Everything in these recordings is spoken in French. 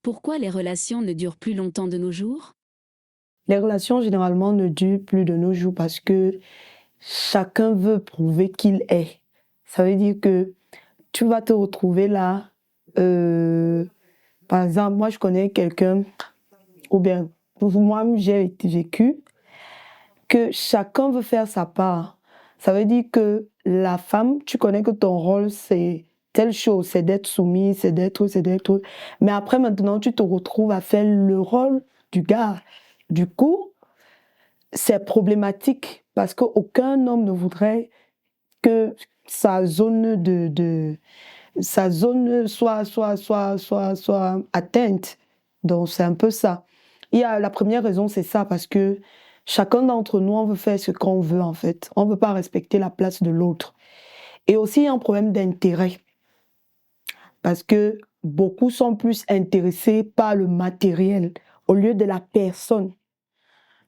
Pourquoi les relations ne durent plus longtemps de nos jours? Les relations, généralement, ne durent plus de nos jours parce que chacun veut prouver qu'il est. Ça veut dire que tu vas te retrouver là. Par exemple, moi, je connais quelqu'un, ou bien, pour moi, j'ai vécu que chacun veut faire sa part. Ça veut dire que la femme, tu connais que ton rôle, c'est telle chose, c'est d'être soumise, c'est d'être. Mais après, maintenant, tu te retrouves à faire le rôle du gars. Du coup, c'est problématique parce qu'aucun homme ne voudrait que sa zone sa zone soit atteinte. Donc, c'est un peu ça. La première raison, c'est ça, parce que chacun d'entre nous, on veut faire ce qu'on veut, en fait. On ne veut pas respecter la place de l'autre. Et aussi, il y a un problème d'intérêt, parce que beaucoup sont plus intéressés par le matériel au lieu de la personne.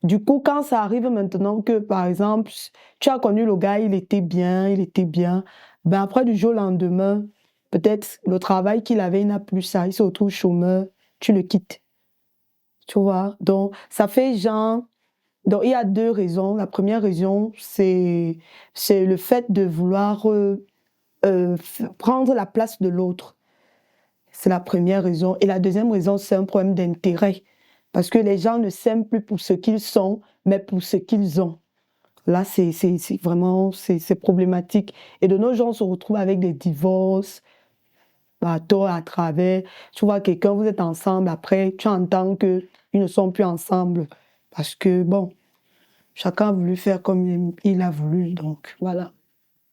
Du coup, quand ça arrive maintenant que, par exemple, tu as connu le gars, il était bien, ben après, du jour au lendemain, peut-être le travail qu'il avait, il n'a plus ça, il se retrouve chômeur, tu le quittes. Tu vois? Donc, ça fait genre... Donc, il y a deux raisons. La première raison, c'est le fait de vouloir prendre la place de l'autre. C'est la première raison. Et la deuxième raison, c'est un problème d'intérêt. Parce que les gens ne s'aiment plus pour ce qu'ils sont, mais pour ce qu'ils ont. Là, c'est vraiment c'est problématique. Et de nos jours, on se retrouve avec des divorces, à tort, à travers. Tu vois quelqu'un, vous êtes ensemble, après, tu entends qu'ils ne sont plus ensemble. Parce que, bon, chacun a voulu faire comme il a voulu, donc voilà.